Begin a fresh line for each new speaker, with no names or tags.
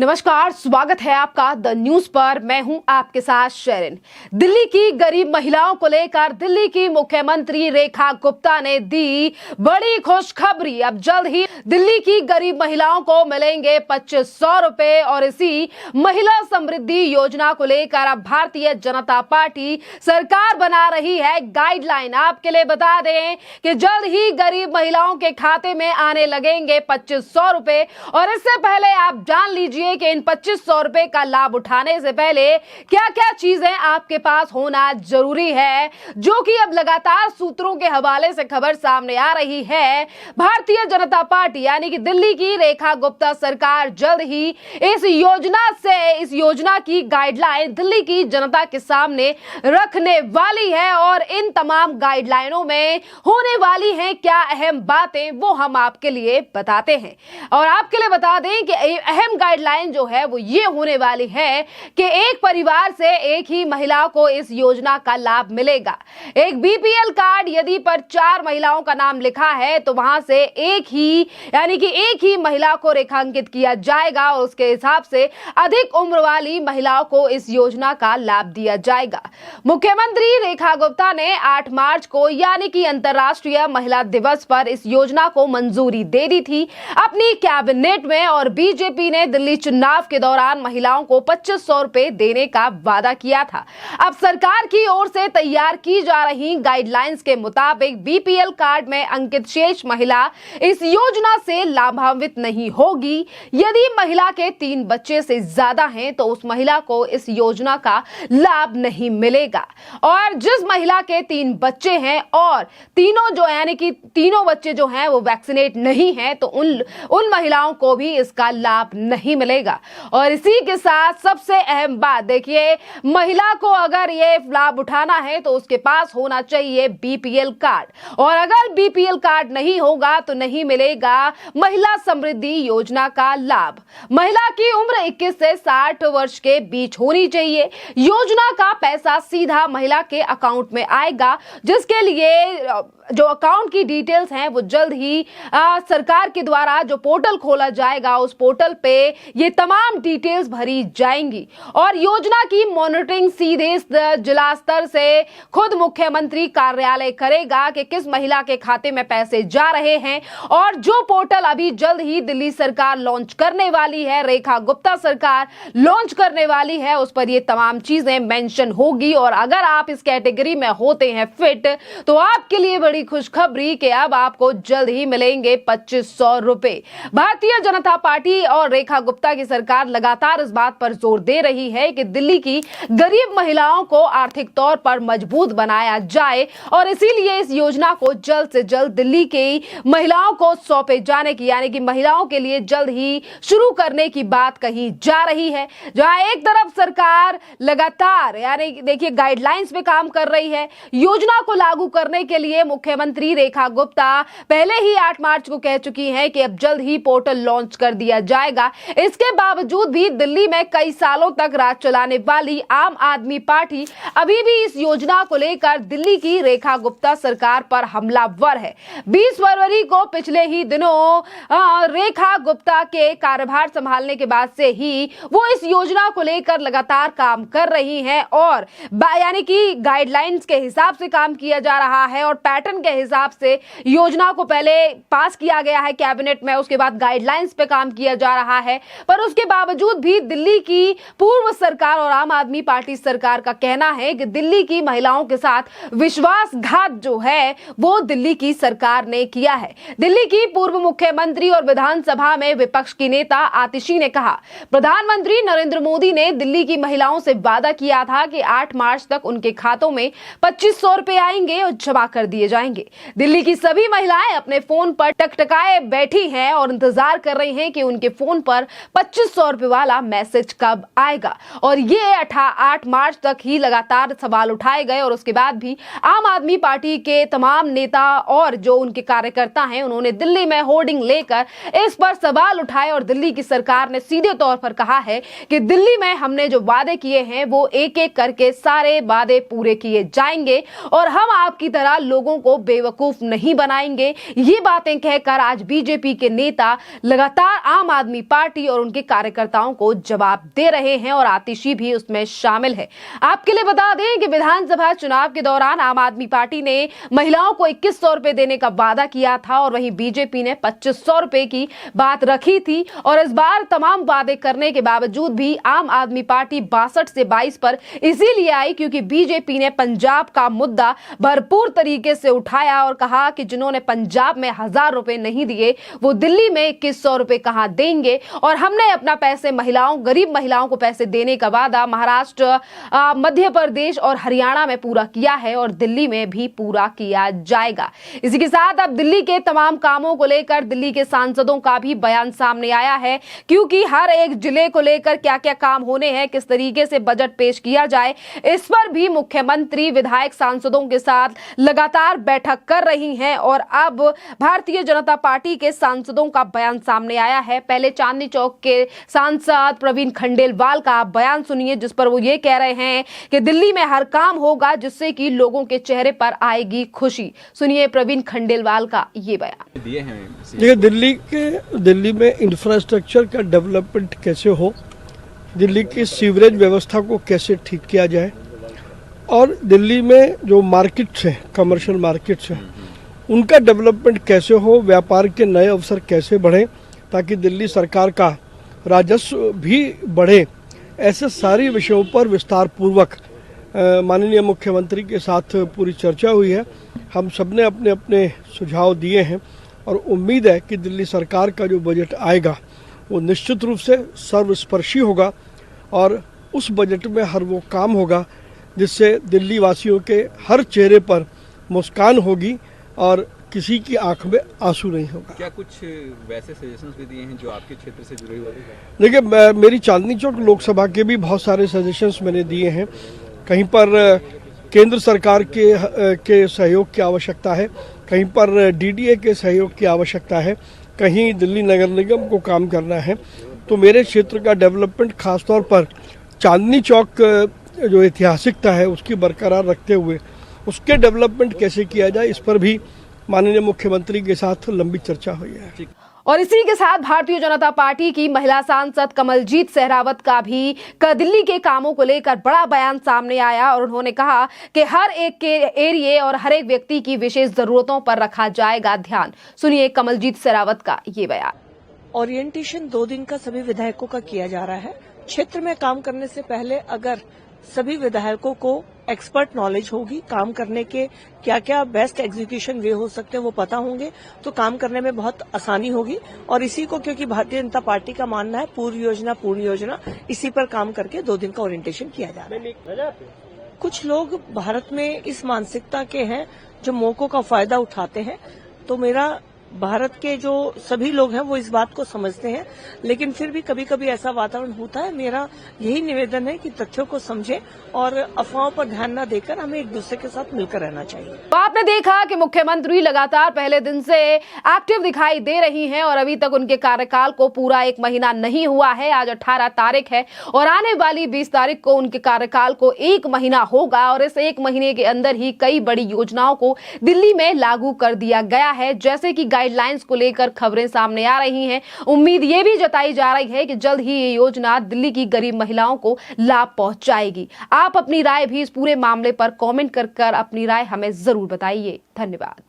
नमस्कार, स्वागत है आपका द न्यूज पर। मैं हूं आपके साथ शेरिन। दिल्ली की गरीब महिलाओं को लेकर दिल्ली की मुख्यमंत्री रेखा गुप्ता ने दी बड़ी खुशखबरी। अब जल्द ही दिल्ली की गरीब महिलाओं को मिलेंगे 2500 रुपए और इसी महिला समृद्धि योजना को लेकर अब भारतीय जनता पार्टी सरकार बना रही है गाइडलाइन। आपके लिए बता दें कि जल्द ही गरीब महिलाओं के खाते में आने लगेंगे 2500 रुपए और इससे पहले आप जान लीजिए कि इन 2500 रुपए का लाभ उठाने से पहले क्या क्या चीजें आपके पास होना जरूरी है, जो कि अब लगातार सूत्रों के हवाले से खबर सामने आ रही है। भारतीय जनता पार्टी यानी कि दिल्ली की रेखा गुप्ता सरकार जल्द ही इस योजना की गाइडलाइन दिल्ली की जनता के सामने रखने वाली है और इन तमाम गाइडलाइनों में होने वाली हैं क्या अहम बातें, वो हम आपके लिए बताते हैं। और आपके लिए बता दें कि अहम गाइडलाइन जो है वो ये होने वाली है कि एक परिवार से एक ही महिला को इस योजना का लाभ मिलेगा। एक बीपीएल कार्ड यदि पर 4 महिलाओं का नाम लिखा है तो वहां से एक ही महिला को रेखांकित किया जाएगा और उसके हिसाब से अधिक उम्र वाली महिलाओं को इस योजना का लाभ दिया जाएगा। मुख्यमंत्री रेखा गुप्ता ने 8 मार्च को यानी कि अंतर्राष्ट्रीय महिला दिवस पर इस योजना को मंजूरी दे दी थी अपनी कैबिनेट में और बीजेपी ने दिल्ली चुनाव के दौरान महिलाओं को 2500 रुपए देने का वादा किया था। अब सरकार की ओर से तैयार की जा रही गाइडलाइंस के मुताबिक बीपीएल कार्ड में अंकित शेष महिला इस योजना से लाभान्वित नहीं होगी। यदि महिला के 3 बच्चे से ज्यादा हैं तो उस महिला को इस योजना का लाभ नहीं मिलेगा और जिस महिला के 3 बच्चे हैं और तीनों बच्चे जो हैं वो वैक्सीनेट नहीं है तो उन महिलाओं को भी इसका लाभ नहीं मिलेगा। और इसी के साथ सबसे अहम बात देखिए, महिला को अगर ये लाभ उठाना है तो उसके पास होना चाहिए बीपीएल कार्ड और अगर बीपीएल कार्ड नहीं होगा तो नहीं मिलेगा महिला समृद्धि योजना का लाभ। महिला की उम्र 21 से 60 वर्ष के बीच होनी चाहिए। योजना का पैसा सीधा महिला के अकाउंट में आएगा, जिसके लिए जो अकाउंट की डिटेल्स हैं वो जल्द ही सरकार के द्वारा जो पोर्टल खोला जाएगा उस पोर्टल पे ये तमाम डिटेल्स भरी जाएंगी और योजना की मॉनिटरिंग सीधे जिला स्तर से खुद मुख्यमंत्री कार्यालय करेगा कि किस महिला के खाते में पैसे जा रहे हैं। और जो पोर्टल अभी जल्द ही दिल्ली सरकार लॉन्च करने वाली है, रेखा गुप्ता सरकार लॉन्च करने वाली है, उस पर ये तमाम चीजें मेंशन होगी। और अगर आप इस कैटेगरी में होते हैं फिट तो आपके लिए बड़ी खुशखबरी कि अब आपको जल्द ही मिलेंगे 2500 रुपए। भारतीय जनता पार्टी और रेखा गुप्ता की सरकार लगातार इस बात पर जोर दे रही है कि दिल्ली की गरीब महिलाओं को आर्थिक तौर पर मजबूत बनाया जाए और इसीलिए इस योजना को जल्द से जल्द दिल्ली के महिलाओं को सौंपे जाने की यानी कि महिलाओं के लिए जल्द ही शुरू करने की बात कही जा रही है। जहां एक तरफ सरकार लगातार यानी देखिए गाइडलाइंस पे काम कर रही है, योजना को लागू करने के लिए मुख्यमंत्री रेखा गुप्ता पहले ही 8 मार्च को कह चुकी हैं कि अब जल्द ही पोर्टल लॉन्च कर दिया जाएगा। इसके बावजूद भी दिल्ली में कई सालों तक राज चलाने वाली आम आदमी पार्टी अभी भी इस योजना को लेकर दिल्ली की रेखा गुप्ता सरकार पर हमलावर है। 20 फरवरी को पिछले ही दिनों रेखा गुप्ता के कार्यभार संभालने के बाद से ही वो इस योजना को लेकर लगातार काम कर रही हैं और यानी कि गाइडलाइंस के हिसाब से काम किया जा रहा है और पैटर्न के हिसाब से योजना को पहले पास किया गया है कैबिनेट में, उसके बाद गाइडलाइंस पे काम किया जा रहा है। पर उसके बावजूद भी दिल्ली की पूर्व सरकार और आम आदमी पार्टी सरकार का कहना है कि दिल्ली की महिलाओं के साथ विश्वासघात जो है वो दिल्ली की सरकार ने किया है। दिल्ली की पूर्व मुख्यमंत्री और विधानसभा में विपक्ष की नेता आतिशी ने कहा, प्रधानमंत्री नरेंद्र मोदी ने दिल्ली की महिलाओं से वादा किया था कि 8 मार्च तक उनके खातों में 2500 रुपए आएंगे और जमा कर दिए जाएंगे। दिल्ली की सभी महिलाएं अपने फोन पर टकटकाए बैठी हैं और इंतजार कर रही हैं कि उनके फोन पर 2500 रुपए वाला मैसेज कब आएगा। और ये 8 मार्च तक ही लगातार सवाल उठाए गए और उसके बाद भी आम आदमी पार्टी के तमाम नेता और जो उनके कार्यकर्ता हैं उन्होंने दिल्ली में होर्डिंग लेकर इस पर सवाल उठाए और दिल्ली की सरकार ने सीधे तौर पर कहा है कि दिल्ली में हमने जो वादे किए हैं वो एक एक करके सारे वादे पूरे किए जाएंगे और हम आपकी तरह लोगों को को बेवकूफ नहीं बनाएंगे। ये बातें कहकर आज बीजेपी के नेता लगातार आम आदमी पार्टी और उनके कार्यकर्ताओं को जवाब दे रहे हैं और आतिशी भी उसमें शामिल है। आपके लिए बता दें कि विधानसभा चुनाव के दौरान आम आदमी पार्टी ने महिलाओं को 2100 रुपए देने का वादा किया था और वहीं बीजेपी ने 2500 रुपए की बात रखी थी। और इस बार तमाम वादे करने के बावजूद भी आम आदमी पार्टी 62 से 22 पर इसीलिए आई क्योंकि बीजेपी ने पंजाब का मुद्दा भरपूर तरीके से उठाया और कहा कि जिन्होंने पंजाब में 1000 रुपए नहीं दिए वो दिल्ली में 2100 रुपए कहां देंगे। और हमने अपना पैसे महिलाओं, गरीब महिलाओं को पैसे देने का वादा महाराष्ट्र, मध्य प्रदेश और हरियाणा में पूरा किया है और दिल्ली में भी पूरा किया जाएगा। इसी के साथ अब दिल्ली के तमाम कामों को लेकर दिल्ली के सांसदों का भी बयान सामने आया है क्योंकि हर एक जिले को लेकर क्या क्या काम होने हैं, किस तरीके से बजट पेश किया जाए, इस पर भी मुख्यमंत्री विधायक सांसदों के साथ लगातार बैठक कर रही हैं। और अब भारतीय जनता पार्टी के सांसदों का बयान सामने आया है। पहले चांदनी चौक के सांसद प्रवीण खंडेलवाल का बयान सुनिए जिस पर वो ये कह रहे हैं कि दिल्ली में हर काम होगा जिससे कि लोगों के चेहरे पर आएगी खुशी। सुनिए प्रवीण खंडेलवाल का ये बयान।
देखिए दिल्ली में इंफ्रास्ट्रक्चर का डेवलपमेंट कैसे हो, दिल्ली की सीवरेज व्यवस्था को कैसे ठीक किया जाए और दिल्ली में जो मार्केट्स हैं, कमर्शियल मार्केट्स हैं, उनका डेवलपमेंट कैसे हो, व्यापार के नए अवसर कैसे बढ़े ताकि दिल्ली सरकार का राजस्व भी बढ़े, ऐसे सारे विषयों पर विस्तार पूर्वक माननीय मुख्यमंत्री के साथ पूरी चर्चा हुई है। हम सबने अपने अपने सुझाव दिए हैं और उम्मीद है कि दिल्ली सरकार का जो बजट आएगा वो निश्चित रूप से सर्वस्पर्शी होगा और उस बजट में हर वो काम होगा जिससे दिल्ली वासियों के हर चेहरे पर मुस्कान होगी और किसी की आंख में आंसू नहीं होगा।
क्या कुछ वैसे सजेशंस भी दिए हैं जो आपके क्षेत्र से जुड़े हुए हैं?
देखिए मेरी चांदनी चौक लोकसभा के भी बहुत सारे सजेशंस मैंने दिए हैं। कहीं पर केंद्र सरकार के सहयोग की आवश्यकता है, कहीं पर डीडीए के सहयोग की आवश्यकता है, कहीं दिल्ली नगर निगम को काम करना है। तो मेरे क्षेत्र का डेवलपमेंट खासतौर पर चांदनी चौक जो ऐतिहासिकता है उसकी बरकरार रखते हुए उसके डेवलपमेंट कैसे किया जाए, इस पर भी माननीय मुख्यमंत्री के साथ लंबी चर्चा हुई है।
और इसी के साथ भारतीय जनता पार्टी की महिला सांसद कमलजीत सहरावत का भी दिल्ली के कामों को लेकर बड़ा बयान सामने आया और उन्होंने कहा कि हर एक के एरिए और हर एक व्यक्ति की विशेष जरूरतों पर रखा जाएगा ध्यान। सुनिए कमलजीत सहरावत का ये बयान।
ओरिएंटेशन 2 दिन का सभी विधायकों का किया जा रहा है। क्षेत्र में काम करने से पहले अगर सभी विधायकों को एक्सपर्ट नॉलेज होगी, काम करने के क्या क्या बेस्ट एग्जीक्यूशन वे हो सकते हैं वो पता होंगे तो काम करने में बहुत आसानी होगी। और इसी को क्योंकि भारतीय जनता पार्टी का मानना है पूर्ण योजना, इसी पर काम करके 2 दिन का ओरिएंटेशन किया जा रहा है। कुछ लोग भारत में इस मानसिकता के हैं जो मौकों का फायदा उठाते हैं, तो मेरा भारत के जो सभी लोग हैं वो इस बात को समझते हैं, लेकिन फिर भी कभी कभी ऐसा वातावरण होता है। मेरा यही निवेदन है कि तथ्यों को समझें और अफवाहों पर ध्यान न देकर हमें एक दूसरे के साथ मिलकर रहना चाहिए।
तो आपने देखा कि मुख्यमंत्री लगातार पहले दिन से एक्टिव दिखाई दे रही हैं और अभी तक उनके कार्यकाल को पूरा 1 महीना नहीं हुआ है। आज 18 तारीख है और आने वाली 20 तारीख को उनके कार्यकाल को 1 महीना होगा और इस 1 महीने के अंदर ही कई बड़ी योजनाओं को दिल्ली में लागू कर दिया गया है। जैसे कि गाइडलाइंस को लेकर खबरें सामने आ रही हैं। उम्मीद ये भी जताई जा रही है कि जल्द ही ये योजना दिल्ली की गरीब महिलाओं को लाभ पहुंचाएगी। आप अपनी राय भी इस पूरे मामले पर कमेंट कर अपनी राय हमें जरूर बताइए। धन्यवाद।